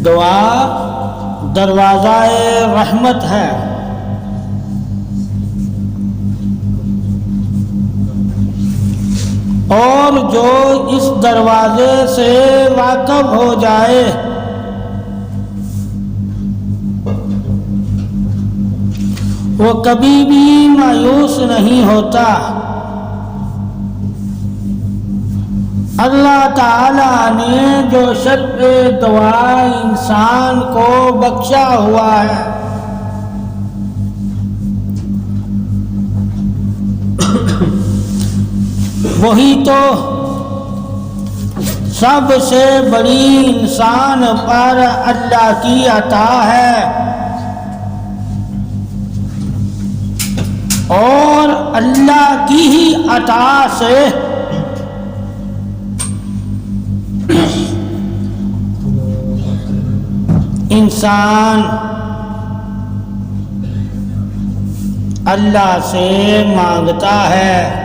دعا دروازہ رحمت ہے، اور جو اس دروازے سے واقف ہو جائے وہ کبھی بھی مایوس نہیں ہوتا۔ اللہ تعالیٰ نے جو شرف دعا انسان کو بخشا ہوا ہے، وہی تو سب سے بڑی انسان پر اللہ کی عطا ہے، اور اللہ کی ہی عطا سے انسان اللہ سے مانگتا ہے۔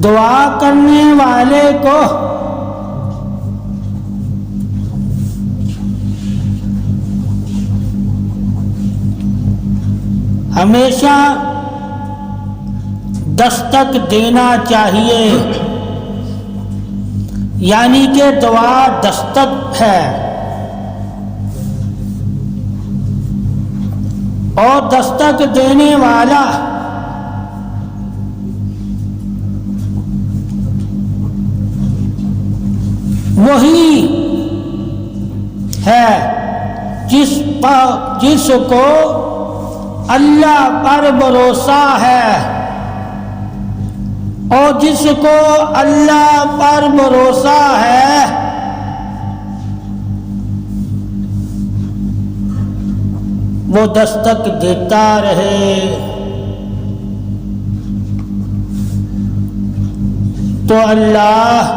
دعا کرنے والے کو ہمیشہ دستک دینا چاہیے، یعنی کہ دعا دستک ہے، اور دستک دینے والا وہی ہے جس کو اللہ پر بھروسہ ہے، اور جس کو اللہ پر بھروسہ ہے وہ دستک دیتا رہے۔ تو اللہ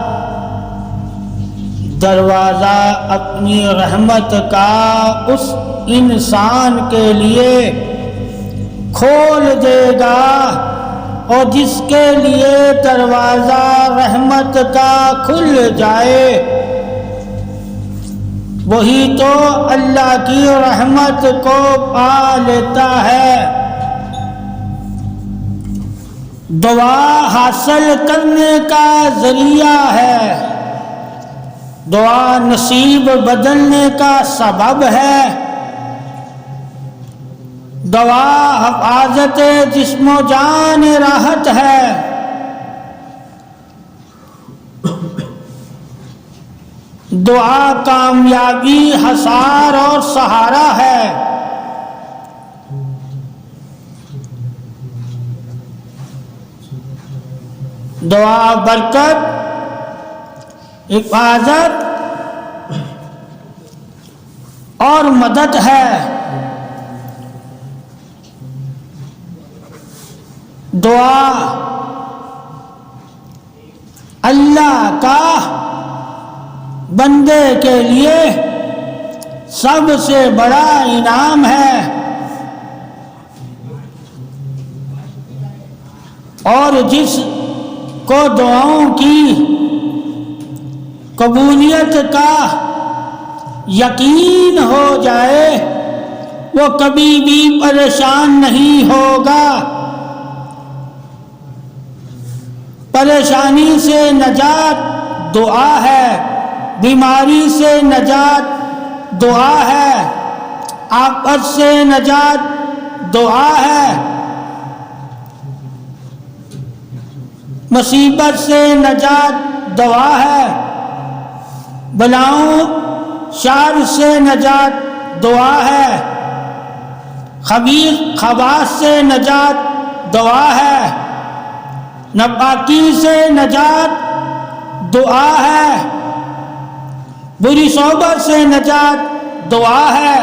دروازہ اپنی رحمت کا اس انسان کے لیے کھول دے گا، اور جس کے لیے دروازہ رحمت کا کھل جائے وہی تو اللہ کی رحمت کو پا لیتا ہے۔ دعا حاصل کرنے کا ذریعہ ہے، دعا نصیب بدلنے کا سبب ہے، دعا حفاظت جسم و جان راحت ہے، دعا کامیابی حصار اور سہارا ہے۔ دعا برکت، حفاظت اور مدد ہے۔ دعا اللہ کا بندے کے لیے سب سے بڑا انعام ہے، اور جس کو دعاؤں کی قبولیت کا یقین ہو جائے وہ کبھی بھی پریشان نہیں ہوگا۔ پریشانی سے نجات دعا ہے، بیماری سے نجات دعا ہے، آفت سے نجات دعا ہے، مصیبت سے نجات دعا ہے، بلاؤں شر سے نجات دعا ہے، خبیث خباث سے نجات دعا ہے، ناپاکی سے نجات دعا ہے، بری صحبت سے نجات دعا ہے،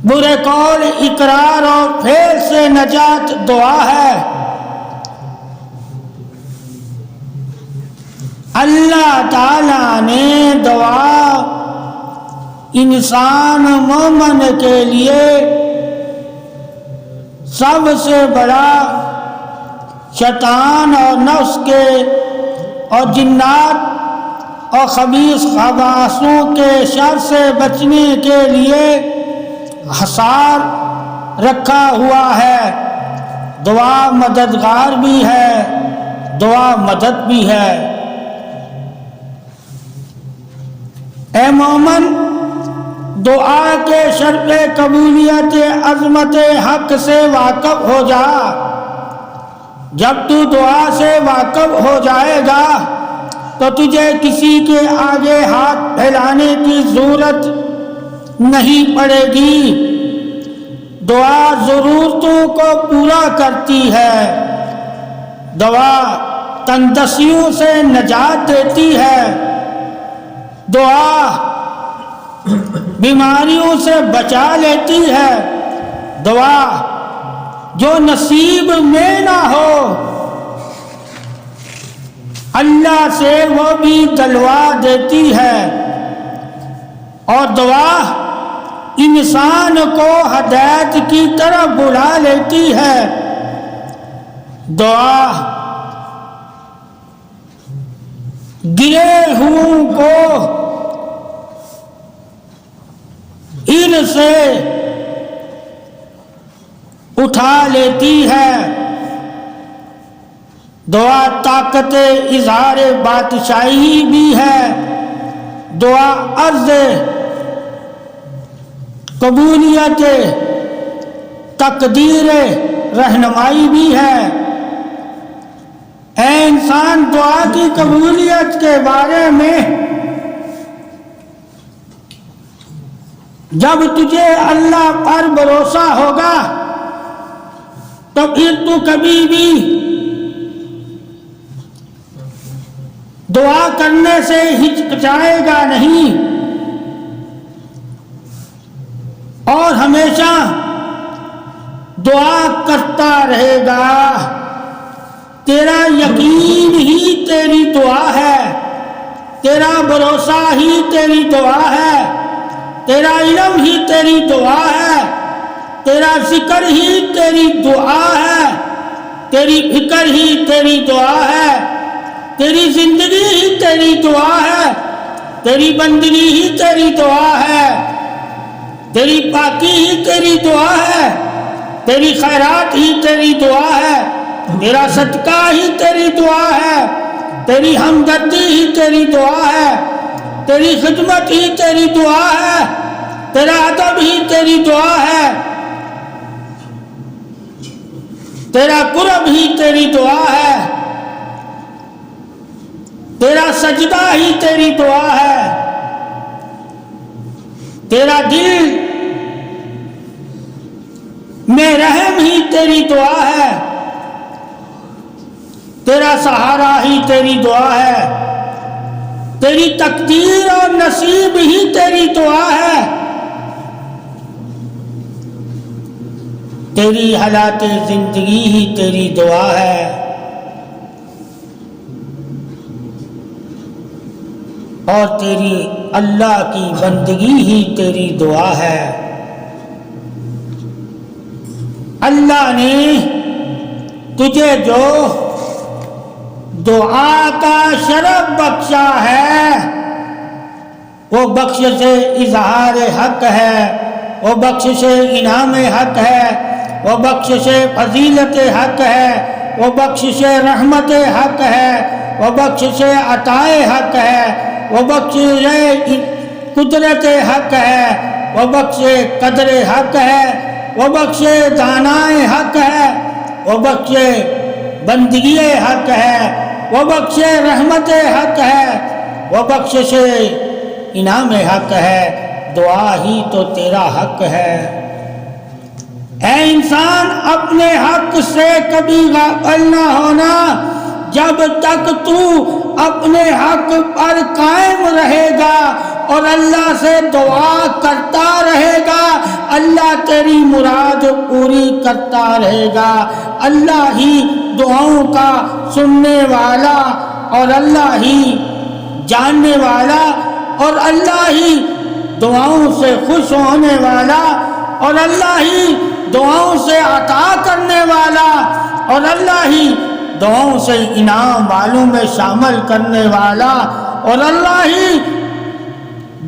برے قول اقرار اور فعل سے نجات دعا ہے۔ اللہ تعالیٰ نے دعا انسان مومن کے لیے سب سے بڑا شیطان اور نفس کے اور جنات اور خبیث خباثوں کے شر سے بچنے کے لیے حصار رکھا ہوا ہے۔ دعا مددگار بھی ہے، دعا مدد بھی ہے۔ اے مومن، دعا کے شرف قبولیت عظمت حق سے واقف ہو جا۔ جب تو دعا سے واقف ہو جائے گا تو تجھے کسی کے آگے ہاتھ پھیلانے کی ضرورت نہیں پڑے گی۔ دعا ضرورتوں کو پورا کرتی ہے، دعا تندرستیوں سے نجات دیتی ہے، دعا بیماریوں سے بچا لیتی ہے، دعا جو نصیب میں نہ ہو اللہ سے وہ بھی دلوا دیتی ہے، اور دعا انسان کو ہدایت کی طرف بلا لیتی ہے۔ دعا گرے ہوں کو ان سے اٹھا لیتی ہے۔ دعا طاقت اظہار بادشاہی بھی ہے، دعا عرض قبولیت تقدیر رہنمائی بھی ہے۔ اے انسان، دعا کی قبولیت کے بارے میں جب تجھے اللہ پر بھروسہ ہوگا تو پھر تو کبھی بھی دعا کرنے سے ہچکچائے گا نہیں، اور ہمیشہ دعا کرتا رہے گا۔ تیرا یقین ہی تیری دعا ہے، تیرا بھروسہ ہی تیری دعا ہے، تیرا علم ہی تیری دعا ہے، تیرا ذکر ہی تیری دعا ہے، تیری فکر ہی تیری دعا ہے، تیری زندگی ہی تیری دعا ہے، تیری بندگی ہی تیری دعا ہے، تیری پاکی ہی تیری دعا ہے، تیری خیرات ہی تیری دعا ہے، تیرا صدقہ ہی تیری دعا ہے، تیری ہمدردی ہی تیری دعا ہے، تیری خدمت ہی تیری دعا ہے، تیرا ادب ہی تیری دعا ہے، تیرا قرب ہی تیری دعا ہے، تیرا سجدہ ہی تیری دعا ہے، تیرا دل میں رحم ہی تیری دعا ہے، تیرا سہارا ہی تیری دعا ہے، تیری تقدیر اور نصیب ہی تیری دعا ہے، تیری حالات زندگی ہی تیری دعا ہے۔ اور تیری اللہ کی بندگی ہی تیری دعا ہے۔ اللہ نے تجھے جو دعا کا شرف بخشا ہے وہ بخشش اظہار حق ہے، وہ بخشش انعام حق ہے، وہ بخشش فضیلت حق ہے، وہ بخشش رحمت حق ہے، وہ بخشش عطا حق ہے، وہ بخشش قدرت حق ہے، وہ بخش قدر حق ہے، وہ بخش دانائے حق ہے، وہ بخش بندگی حق ہے، وہ بخش رحمت حق ہے، وہ بخشش انعام حق ہے۔ دعا ہی تو تیرا حق ہے۔ اے انسان، اپنے حق سے کبھی غافل نہ ہونا۔ جب تک تو اپنے حق پر قائم رہے گا اور اللہ سے دعا کرتا رہے گا، اللہ تیری مراد پوری کرتا رہے گا۔ اللہ ہی دعاؤں کا سننے والا اور اللہ ہی جاننے والا اور اللہ ہی دعاؤں سے خوش ہونے والا اور اللہ ہی دعاؤں سے عطا کرنے والا اور اللہ ہی دعاؤں سے انعام والوں میں شامل کرنے والا اور اللہ ہی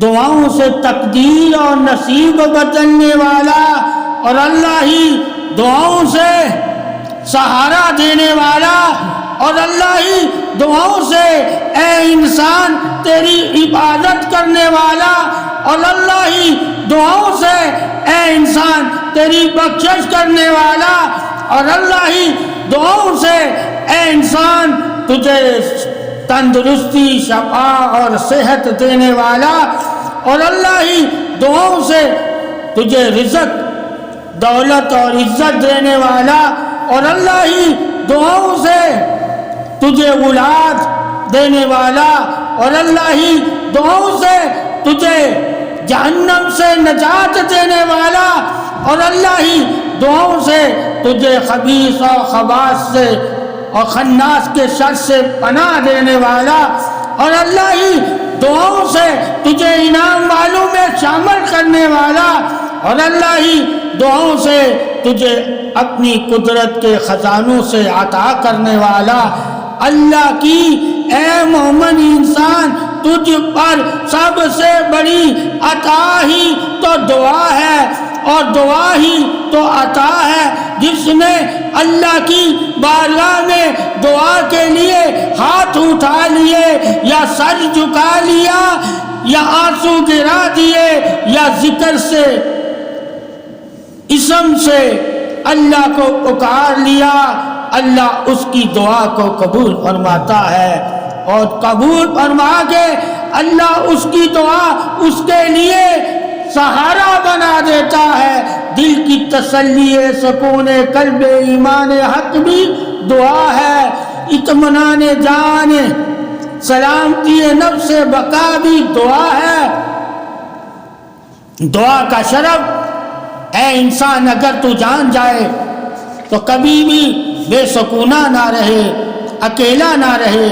دعاؤں سے تقدیر اور نصیب بدلنے والا، اور اللہ ہی دعاؤں سے سہارا دینے والا، اور اللہ ہی دعاؤں سے اے انسان تیری عبادت کرنے والا، اور اللہ ہی دعاؤں سے اے انسان تیری بخشش کرنے والا، اور اللہ ہی دعاؤں سے اے انسان تجھے تندرستی، شفا اور صحت دینے والا، اور اللہ ہی دعاؤں سے تجھے رزق، دولت اور عزت دینے والا، اور اللہ ہی دعاؤں سے تجھے اولاد دینے والا، اور اللہ ہی دعاؤں سے تجھے جہنم سے نجات دینے والا، اور اللہ ہی دعاؤں سے تجھے خبیث اور خباث سے اور خناس کے شر سے پناہ دینے والا، اور اللہ ہی دعاؤں سے تجھے انعام والوں میں شامل کرنے والا، اور اللہ ہی دعاؤں سے تجھے اپنی قدرت کے خزانوں سے عطا کرنے والا۔ اللہ کی اے مومن انسان، تجھ پر سب سے بڑی عطا ہی تو دعا ہے، اور دعا ہی تو عطا ہے۔ جس نے اللہ کی بارگاہ میں دعا کے لیے ہاتھ اٹھا لیے، یا سر جھکا لیا، یا آنسو گرا دیے، یا ذکر سے، اسم سے اللہ کو پکار لیا، اللہ اس کی دعا کو قبول فرماتا ہے، اور قبول فرما کے اللہ اس کی دعا اس کے لیے سہارا بنا دیتا ہے۔ دل کی تسلی، سکون قلب، ایمان حق بھی دعا ہے، اطمینان جان، سلامتی نفس بقا بھی دعا ہے۔ دعا کا شرف اے انسان اگر تو جان جائے تو کبھی بھی بے سکونہ نہ رہے، اکیلا نہ رہے،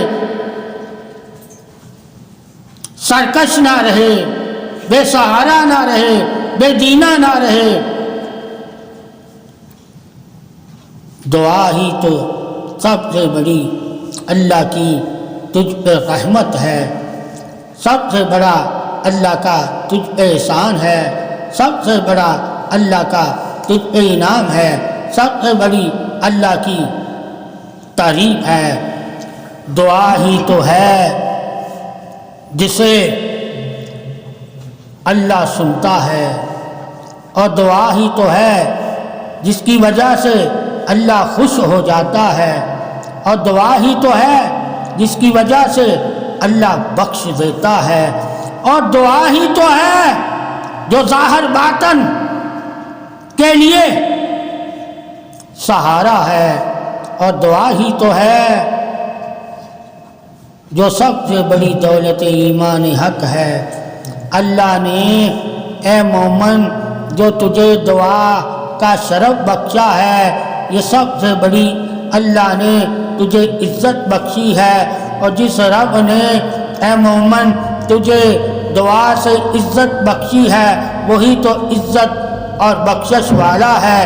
سرکش نہ رہے، بے سہارا نہ رہے، بے دینہ نہ رہے۔ دعا ہی تو سب سے بڑی اللہ کی تجھ پہ رحمت ہے، سب سے بڑا اللہ کا تجھ پہ احسان ہے، سب سے بڑا اللہ کا تجھ پہ انعام ہے، سب سے بڑی اللہ کی تعریف ہے۔ دعا ہی تو ہے جسے اللہ سنتا ہے، اور دعا ہی تو ہے جس کی وجہ سے اللہ خوش ہو جاتا ہے، اور دعا ہی تو ہے جس کی وجہ سے اللہ بخش دیتا ہے، اور دعا ہی تو ہے جو ظاہر باطن کے لیے سہارا ہے، اور دعا ہی تو ہے جو سب سے بڑی دولت ایمان حق ہے۔ اللہ نے اے مومن جو تجھے دعا کا شرف بخشا ہے، یہ سب سے بڑی اللہ نے تجھے عزت بخشی ہے، اور جس رب نے اے مومن تجھے دعا سے عزت بخشی ہے وہی تو عزت اور بخشش والا ہے۔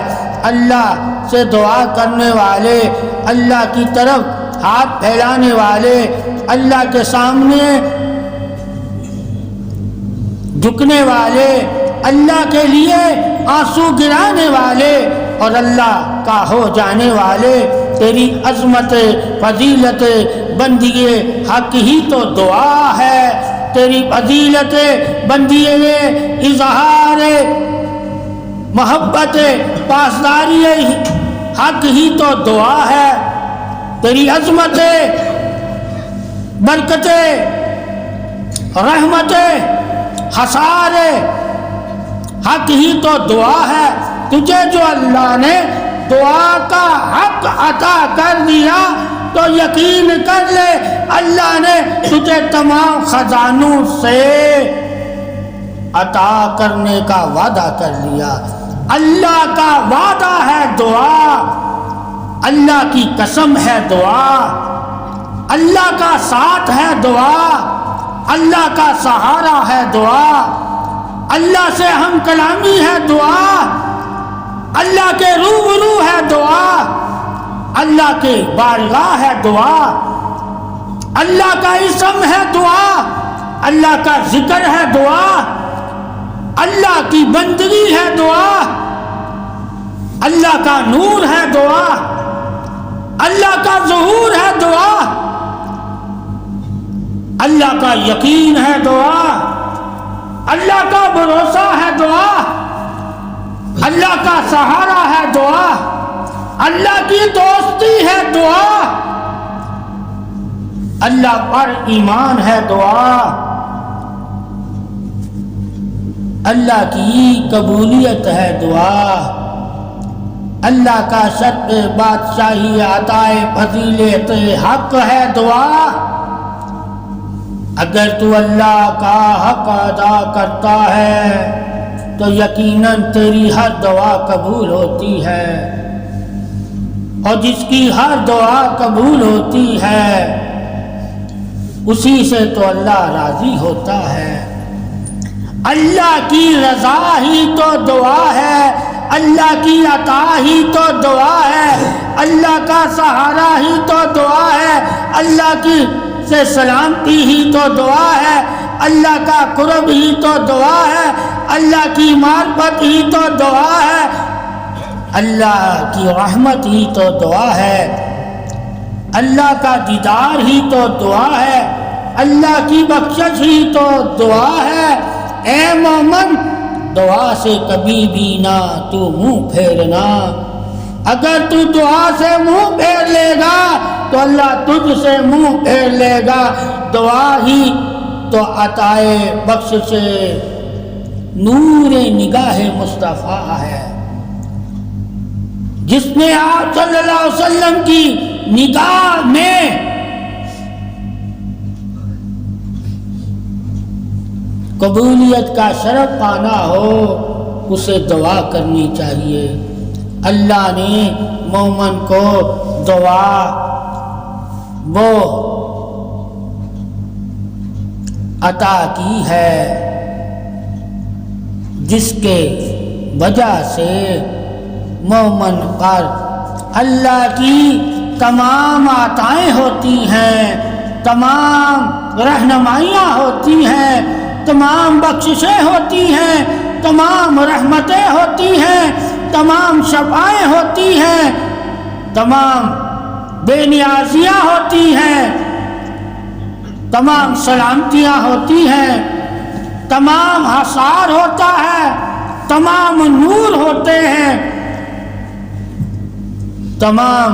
اللہ سے دعا کرنے والے، اللہ کی طرف ہاتھ پھیلانے والے، اللہ کے سامنے جھکنے والے، اللہ کے لیے آنسو گرانے والے، اور اللہ کا ہو جانے والے، تیری عظمت فضیلت بندگی حق ہی تو دعا ہے، تیری فضیلت بندگی اظہار محبت پاسداری حق ہی تو دعا ہے، تیری عظمت برکت رحمت حصار حق ہی تو دعا ہے۔ تجھے جو اللہ نے دعا کا حق عطا کر دیا تو یقین کر لے اللہ نے تجھے تمام خزانوں سے عطا کرنے کا وعدہ کر لیا۔ اللہ کا وعدہ ہے دعا، اللہ کی قسم ہے دعا، اللہ کا ساتھ ہے دعا، اللہ کا سہارا ہے دعا، اللہ سے ہم کلامی ہے دعا، اللہ کے روبرو ہے دعا، اللہ کے بارگاہ ہے دعا، اللہ کا اسم ہے دعا، اللہ کا ذکر ہے دعا، اللہ کی بندگی ہے دعا، اللہ کا نور ہے دعا، اللہ کا ظہور ہے دعا، اللہ کا یقین ہے دعا، اللہ کا بھروسہ ہے دعا، اللہ کا سہارا ہے دعا، اللہ کی دوستی ہے دعا، اللہ پر ایمان ہے دعا، اللہ کی قبولیت ہے دعا، اللہ کا شرط بادشاہی عطائے فضیلت حق ہے دعا۔ اگر تو اللہ کا حق ادا کرتا ہے تو یقیناً تیری ہر دعا قبول ہوتی ہے، اور جس کی ہر دعا قبول ہوتی ہے اسی سے تو اللہ راضی ہوتا ہے۔ اللہ کی رضا ہی تو دعا ہے، اللہ کی عطا ہی تو دعا ہے، اللہ کا سہارا ہی تو دعا ہے، اللہ کی سے سلامتی ہی تو دعا ہے، اللہ کا قرب ہی تو دعا ہے، اللہ کی معرفت ہی تو دعا ہے، اللہ کی رحمت ہی تو دعا ہے، اللہ کا دیدار ہی تو دعا ہے، اللہ کی بخشش ہی تو دعا ہے۔ اے مومن، دعا سے کبھی بھی نہ تو منہ پھیرنا، اگر تو دعا سے منہ پھیر لے گا تو اللہ تجھ سے منہ پھیر لے گا۔ دعا ہی تو عطائے بخشش نور نگاہ مصطفیٰ ہے، جس نے آپ صلی اللہ علیہ وسلم کی نگاہ میں قبولیت کا شرف پانا ہو اسے دعا کرنی چاہیے۔ اللہ نے مومن کو دعا وہ عطا کی ہے جس کے وجہ سے مومن پر اللہ کی تمام عطائیں ہوتی ہیں، تمام رہنمائیاں ہوتی ہیں، تمام بخششیں ہوتی ہیں، تمام رحمتیں ہوتی ہیں، تمام شفاعیں ہوتی ہیں، تمام بے نیازیاں ہوتی ہیں، تمام سلامتیاں ہوتی ہیں، تمام حصار ہوتا ہے، تمام نور ہوتے ہیں، تمام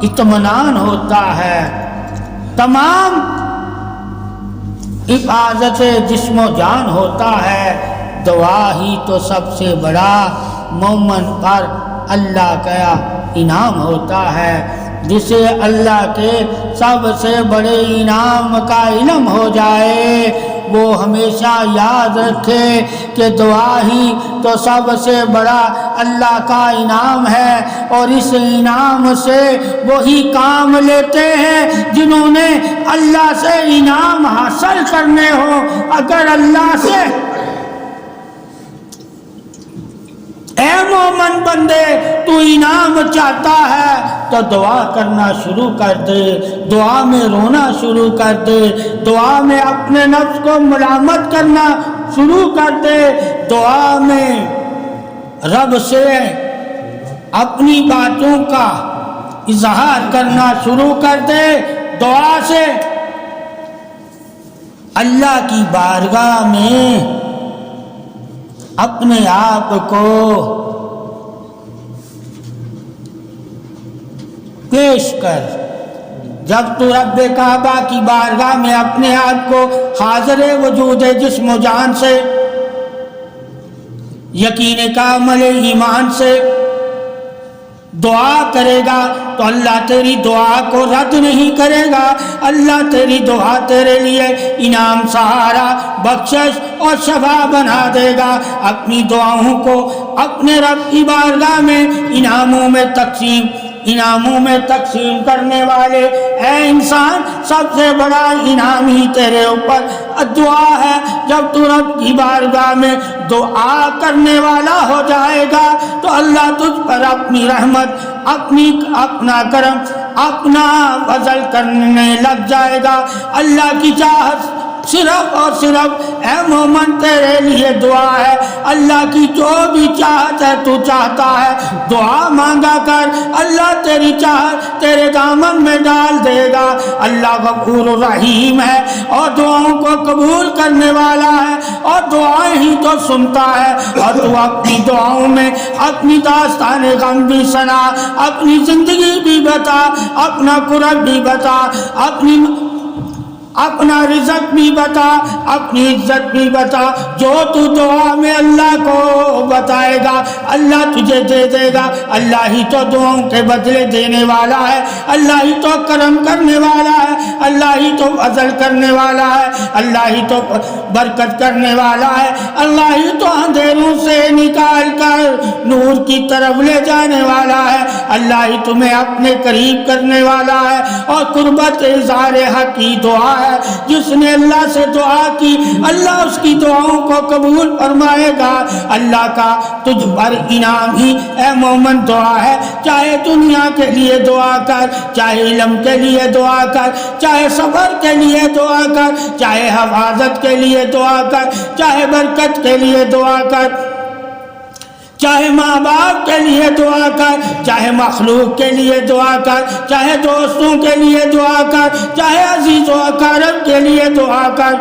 اطمینان ہوتا ہے، تمام حفاظت جسم و جان ہوتا ہے۔ دعا ہی تو سب سے بڑا مومن پر اللہ کا انعام ہوتا ہے، جسے اللہ کے سب سے بڑے انعام کا علم ہو جائے وہ ہمیشہ یاد رکھے کہ دعا ہی تو سب سے بڑا اللہ کا انعام ہے، اور اس انعام سے وہی کام لیتے ہیں جنہوں نے اللہ سے انعام حاصل کرنے ہو۔ اگر اللہ سے اے مومن بندے تو انعام چاہتا ہے تو دعا کرنا شروع کر دے، دعا میں رونا شروع کر دے، دعا میں اپنے نفس کو ملامت کرنا شروع کر دے، دعا میں رب سے اپنی باتوں کا اظہار کرنا شروع کر دے، دعا سے اللہ کی بارگاہ میں اپنے آپ کو پیش کر۔ جب تو رب کعبہ کی بارگاہ میں اپنے آپ کو حاضر وجود جسم و جان سے، یقین کامل ایمان سے دعا کرے گا تو اللہ تیری دعا کو رد نہیں کرے گا، اللہ تیری دعا تیرے لیے انعام، سہارا، بخشش اور شفا بنا دے گا۔ اپنی دعاؤں کو اپنے رب کی بارگاہ میں انعاموں میں تقسیم انعاموں میں تقسیم کرنے والے، اے انسان سب سے بڑا انعام ہی تیرے اوپر دعا ہے۔ جب تو رب کی بارگاہ میں دعا کرنے والا ہو جائے گا تو اللہ تجھ پر اپنی رحمت، اپنا کرم، اپنا فضل کرنے لگ جائے گا۔ اللہ کی چاہت صرف اور صرف اے مومن تیرے لیے دعا ہے۔ اللہ کی جو بھی چاہت ہے تو چاہتا ہے، دعا مانگا کر، اللہ تیری چاہت تیرے دامن میں ڈال دے گا۔ اللہ غفور رحیم ہے اور دعاؤں کو قبول کرنے والا ہے اور دعائیں ہی تو سنتا ہے۔ اور تو اپنی دعاؤں میں اپنی داستان غم بھی سنا، اپنی زندگی بھی بتا، اپنا کرب بھی بتا، اپنا رزق بھی بتا، اپنی عزت بھی بتا۔ جو تو دعا میں اللہ کو بتائے گا اللہ تجھے دے دے گا۔ اللہ ہی تو دعاؤں کے بدلے دینے والا ہے، اللہ ہی تو کرم کرنے والا ہے، اللہ ہی تو فضل کرنے والا ہے، اللہ ہی تو برکت کرنے والا ہے، اللہ ہی تو اندھیروں سے نکال کر نور کی طرف لے جانے والا ہے، اللہ ہی تمہیں اپنے قریب کرنے والا ہے۔ اور قربت اظہار حق کی دعا ہے، جس نے اللہ سے دعا کی اللہ اس کی دعاؤں کو قبول فرمائے گا۔ اللہ کا تجھ پر انعام ہی اے مومن دعا ہے۔ چاہے دنیا کے لیے دعا کر، چاہے علم کے لیے دعا کر، چاہے صبر کے لیے دعا کر، چاہے حفاظت کے لیے دعا کر، چاہے برکت کے لیے دعا کر، چاہے ماں باپ کے لیے دعا کر، چاہے مخلوق کے لیے دعا کر، چاہے دوستوں کے لیے دعا کر، چاہے عزیز و اقارب کے لیے دعا کر،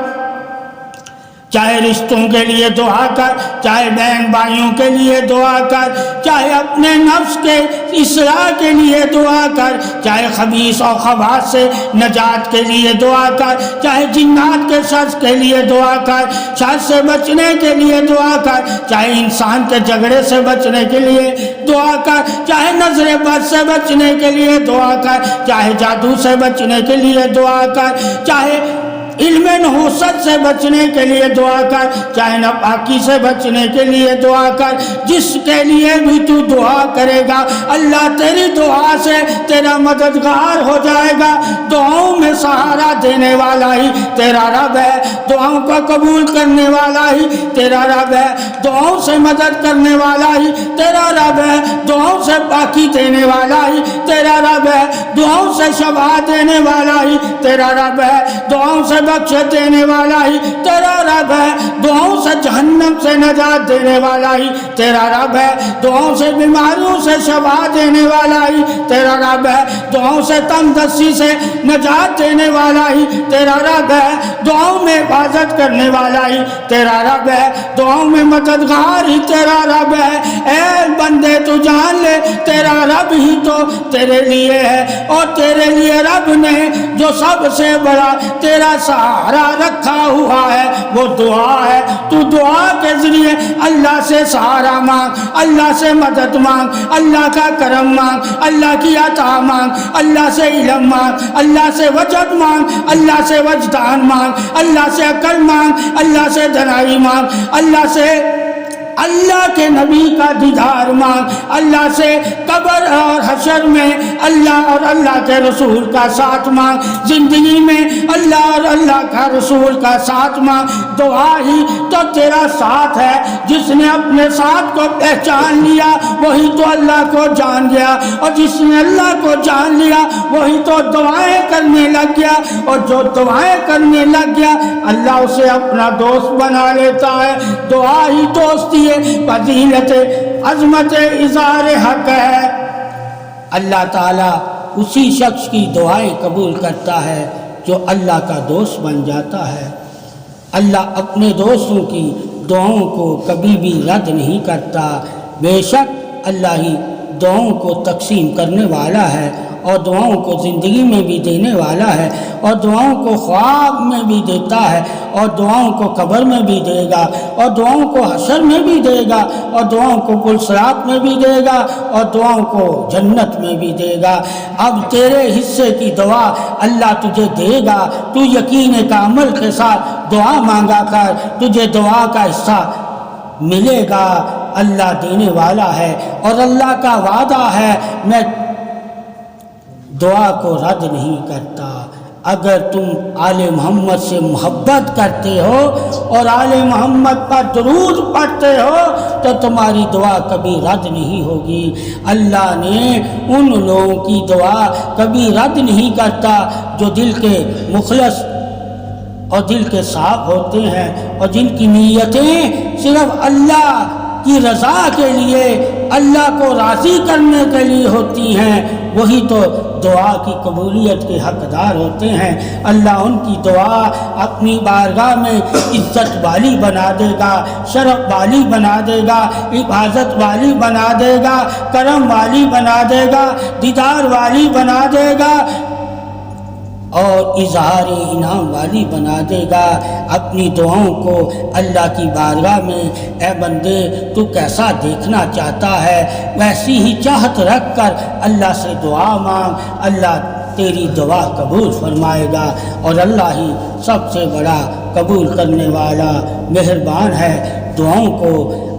چاہے رشتوں کے لیے دعا کر، چاہے بہن بھائیوں کے لیے دعا کر، چاہے اپنے نفس کے اصلاح کے لیے دعا کر، چاہے خبیث اور خباث سے نجات کے لیے دعا کر، چاہے جنات کے شر کے لیے دعا کر، شر سے بچنے کے لیے دعا کر، چاہے انسان کے جھگڑے سے بچنے کے لیے دعا کر، چاہے نظر بد سے بچنے کے لیے دعا کر، چاہے جادو سے بچنے کے لیے دعا کر، چاہے علم نحوست سے بچنے کے لیے دعا کر، چاہے ناپاکی سے بچنے کے لیے دعا کر۔ جس کے لیے بھی تو دعا کرے گا اللہ تیری دعا سے تیرا مددگار ہو جائے گا۔ دعاؤں میں سہارا دینے والا ہی تیرا رب ہے، دعاؤں کو قبول کرنے والا ہی تیرا رب ہے، دعاؤں سے مدد کرنے والا ہی تیرا رب ہے، دعاؤں سے پاکی دینے والا ہی تیرا رب ہے، دعاؤں سے شفا دینے والا ہی تیرا رب ہے، دعاؤں سے بخشت دینے والا ہی تیرا رب ہے، دعاؤں سے جہنم سے نجات دینے والا ہی تیرا رب ہے، دعاؤں سے بیماریوں سے شفا دینے والا ہی تیرا رب ہے، دعاؤں سے تنگ دستی سے نجات دینے والا ہی تیرا رب ہے، دعاؤں میں حفاظت کرنے والا ہی تیرا رب ہے، دعاؤں میں مددگار ہی تیرا رب ہے۔ اے بندے تو جان لے تیرا رب ہی تو تیرے لیے ہے، اور تیرے لیے رب نے جو سب سے بڑا تیرا سہارا رکھا ہوا ہے وہ دعا ہے۔ تو دعا کے ذریعے اللہ سے سہارا مانگ، اللہ سے مدد مانگ، اللہ کا کرم مانگ، اللہ کی عطا مانگ، اللہ سے علم مانگ، اللہ سے وجد مانگ، اللہ سے وجدان مانگ، اللہ سے عقل مانگ، اللہ سے دانائی مانگ، اللہ کے نبی کا دیدار مانگ، اللہ سے قبر اور حشر میں اللہ اور اللہ کے رسول کا ساتھ مانگ، زندگی میں اللہ اور اللہ کا رسول کا ساتھ مانگ۔ دعا ہی تو تیرا ساتھ ہے، جس نے اپنے ساتھ کو پہچان لیا وہی تو اللہ کو جان گیا، اور جس نے اللہ کو جان لیا وہی تو دعائیں کرنے لگ گیا، اور جو دعائیں کرنے لگ گیا اللہ اسے اپنا دوست بنا لیتا ہے۔ دعا ہی دوستی فضیلت عظمت اظہار حق ہے۔ اللہ تعالیٰ اسی شخص کی دعائیں قبول کرتا ہے جو اللہ کا دوست بن جاتا ہے۔ اللہ اپنے دوستوں کی دعاؤں کو کبھی بھی رد نہیں کرتا۔ بے شک اللہ ہی دعاؤں کو تقسیم کرنے والا ہے، اور دعاؤں کو زندگی میں بھی دینے والا ہے، اور دعاؤں کو خواب میں بھی دیتا ہے، اور دعاؤں کو قبر میں بھی دے گا، اور دعاؤں کو حشر میں بھی دے گا، اور دعاؤں کو پل صراط میں بھی دے گا، اور دعاؤں کو جنت میں بھی دے گا۔ اب تیرے حصے کی دعا اللہ تجھے دے گا، تو یقین کا عمل کے ساتھ دعا مانگا کر، تجھے دعا کا حصہ ملے گا۔ اللہ دینے والا ہے، اور اللہ کا وعدہ ہے میں دعا کو رد نہیں کرتا۔ اگر تم آل محمد سے محبت کرتے ہو اور آل محمد پر درود پڑھتے ہو تو تمہاری دعا کبھی رد نہیں ہوگی۔ اللہ نے ان لوگوں کی دعا کبھی رد نہیں کرتا جو دل کے مخلص اور دل کے صاف ہوتے ہیں اور جن کی نیتیں صرف اللہ کی رضا کے لیے، اللہ کو راضی کرنے کے لیے ہوتی ہیں، وہی تو دعا کی قبولیت کے حقدار ہوتے ہیں۔ اللہ ان کی دعا اپنی بارگاہ میں عزت والی بنا دے گا، شرف والی بنا دے گا، حفاظت والی بنا دے گا، کرم والی بنا دے گا، دیدار والی بنا دے گا اور اظہار انعام والی بنا دے گا۔ اپنی دعاؤں کو اللہ کی بارگاہ میں، اے بندے تو کیسا دیکھنا چاہتا ہے ویسی ہی چاہت رکھ کر اللہ سے دعا مانگ، اللہ تیری دعا قبول فرمائے گا، اور اللہ ہی سب سے بڑا قبول کرنے والا مہربان ہے۔ دعاؤں کو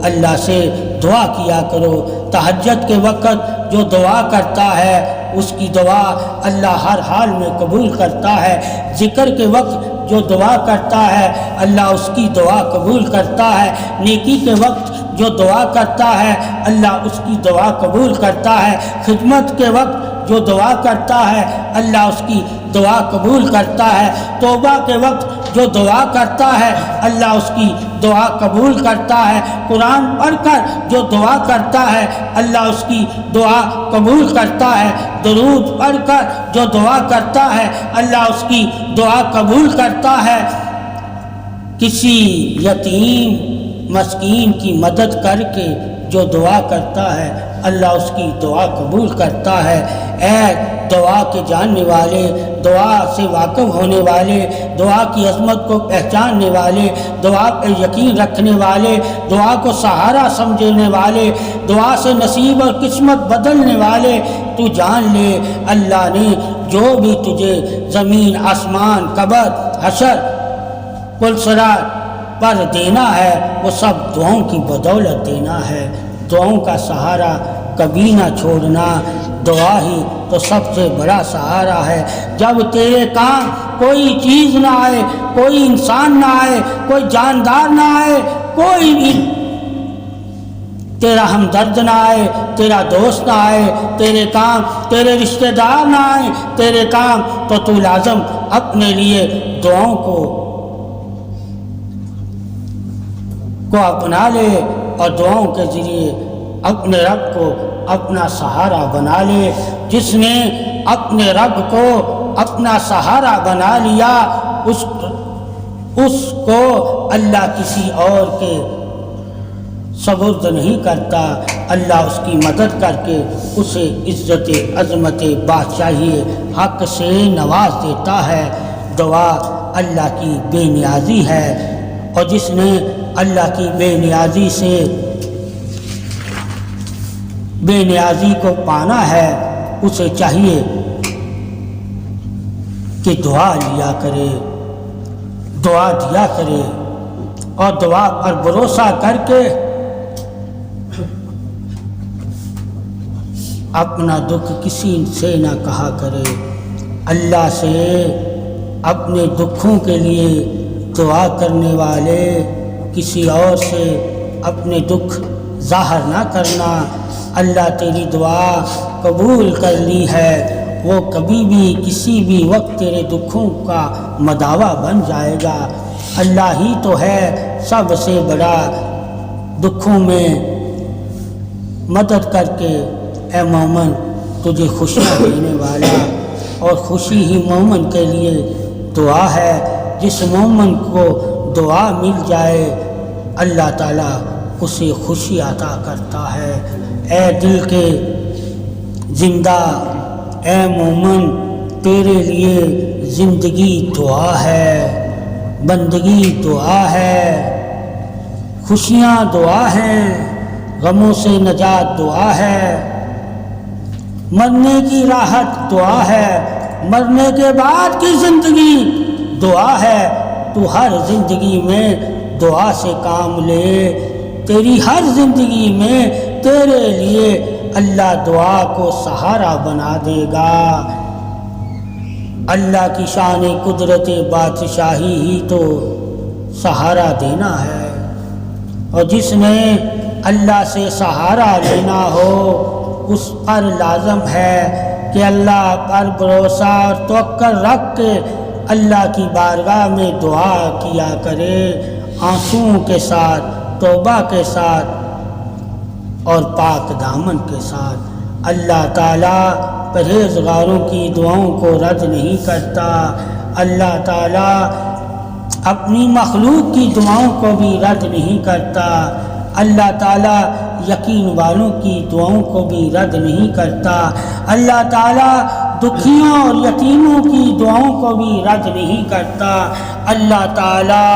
اللہ سے دعا کیا کرو۔ تہجد کے وقت جو دعا کرتا ہے اس کی دعا اللہ ہر حال میں قبول کرتا ہے۔ ذکر کے وقت جو دعا کرتا ہے اللہ اس کی دعا قبول کرتا ہے۔ نیکی کے وقت جو دعا کرتا ہے اللہ اس کی دعا قبول کرتا ہے۔ خدمت کے وقت جو دعا کرتا ہے اللہ اس کی دعا قبول کرتا ہے۔ توبہ کے وقت جو دعا کرتا ہے اللہ اس کی دعا قبول کرتا ہے۔ قرآن پڑھ کر جو دعا کرتا ہے اللہ اس کی دعا قبول کرتا ہے۔ درود پڑھ کر جو دعا کرتا ہے اللہ اس کی دعا قبول کرتا ہے۔ کسی یتیم مسکین کی مدد کر کے جو دعا کرتا ہے اللہ اس کی دعا قبول کرتا ہے۔ اے دعا کے جاننے والے، دعا سے واقف ہونے والے، دعا کی عظمت کو پہچاننے والے، دعا پہ یقین رکھنے والے، دعا کو سہارا سمجھنے والے، دعا سے نصیب اور قسمت بدلنے والے، تو جان لے اللہ نے جو بھی تجھے زمین، آسمان، قبر، حشر، پلسرات پر دینا ہے وہ سب دعاؤں کی بدولت دینا ہے۔ دعاؤں کا سہارا کبھی نہ چھوڑنا، دعا ہی تو سب سے بڑا سہارا ہے۔ جب تیرے کام کوئی چیز نہ آئے، کوئی انسان نہ آئے، کوئی جاندار نہ آئے، کوئی بھی تیرا ہمدرد نہ آئے، تیرا دوست نہ آئے، تیرے کام تیرے رشتہ دار نہ آئے، تیرے کام تو لازم اپنے لیے دعاؤں کو اپنا لے اور دعاؤں کے ذریعے اپنے رب کو اپنا سہارا بنا لے۔ جس نے اپنے رب کو اپنا سہارا بنا لیا اس کو اللہ کسی اور کے سبرد نہیں کرتا، اللہ اس کی مدد کر کے اسے عزت، عظمت، بادشاہی، حق سے نواز دیتا ہے۔ دعا اللہ کی بے نیازی ہے، اور جس نے اللہ کی بے نیازی کو پانا ہے اسے چاہیے کہ دعا لیا کرے، دعا دیا کرے، اور دعا پر بھروسہ کر کے اپنا دکھ کسی سے نہ کہا کرے۔ اللہ سے اپنے دکھوں کے لیے دعا کرنے والے کسی اور سے اپنے دکھ ظاہر نہ کرنا۔ اللہ تیری دعا قبول کر لی ہے، وہ کبھی بھی کسی بھی وقت تیرے دکھوں کا مداوا بن جائے گا۔ اللہ ہی تو ہے سب سے بڑا دکھوں میں مدد کر کے اے مومن تجھے خوشیاں دینے والا، اور خوشی ہی مومن کے لیے دعا ہے۔ جس مومن کو دعا مل جائے اللہ تعالیٰ اسے خوشی عطا کرتا ہے۔ اے دل کے زندہ، اے مومن تیرے لیے زندگی دعا ہے، بندگی دعا ہے، خوشیاں دعا ہیں، غموں سے نجات دعا ہے، مرنے کی راحت دعا ہے، مرنے کے بعد کی زندگی دعا ہے۔ تو ہر زندگی میں دعا سے کام لے، تیری ہر زندگی میں تیرے لیے اللہ دعا کو سہارا بنا دے گا۔ اللہ کی شان قدرت بادشاہی ہی تو سہارا دینا ہے، اور جس نے اللہ سے سہارا لینا ہو اس پر لازم ہے کہ اللہ پر بھروسہ اور توکل رکھ کے اللہ کی بارگاہ میں دعا کیا کرے، آنسوؤں کے ساتھ، توبہ کے ساتھ اور پاک دامن کے ساتھ۔ اللہ تعالیٰ پرہیزگاروں کی دعاؤں کو رد نہیں کرتا، اللہ تعالیٰ اپنی مخلوق کی دعاؤں کو بھی رد نہیں کرتا، اللہ تعالیٰ یقین والوں کی دعاؤں کو بھی رد نہیں کرتا، اللہ تعالیٰ دکھیوں اور یتیموں کی دعاؤں کو بھی رد نہیں کرتا، اللہ تعالیٰ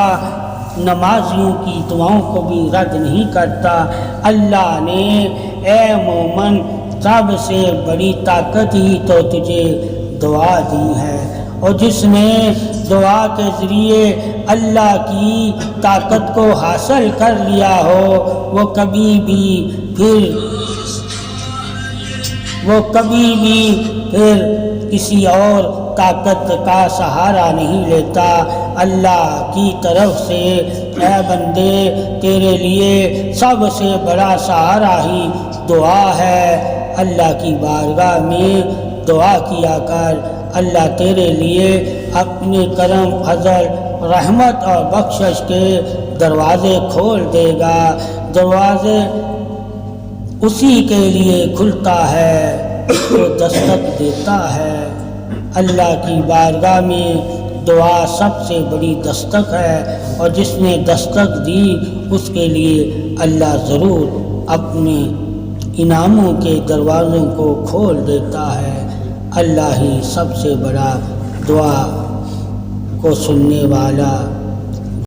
نمازیوں کی دعاؤں کو بھی رد نہیں کرتا۔ اللہ نے اے مومن سب سے بڑی طاقت ہی تو تجھے دعا دی ہے، اور جس نے دعا کے ذریعے اللہ کی طاقت کو حاصل کر لیا ہو وہ کبھی بھی پھر کسی اور طاقت کا سہارا نہیں لیتا۔ اللہ کی طرف سے اے بندے تیرے لیے سب سے بڑا سہارا ہی دعا ہے، اللہ کی بارگاہ میں دعا کیا کر، اللہ تیرے لیے اپنے کرم فضل رحمت اور بخشش کے دروازے کھول دے گا۔ دروازے اسی کے لیے کھلتا ہے جو دستک دیتا ہے۔ اللہ کی بارگاہ میں دعا سب سے بڑی دستک ہے، اور جس نے دستک دی اس کے لیے اللہ ضرور اپنے انعاموں کے دروازوں کو کھول دیتا ہے۔ اللہ ہی سب سے بڑا دعا کو سننے والا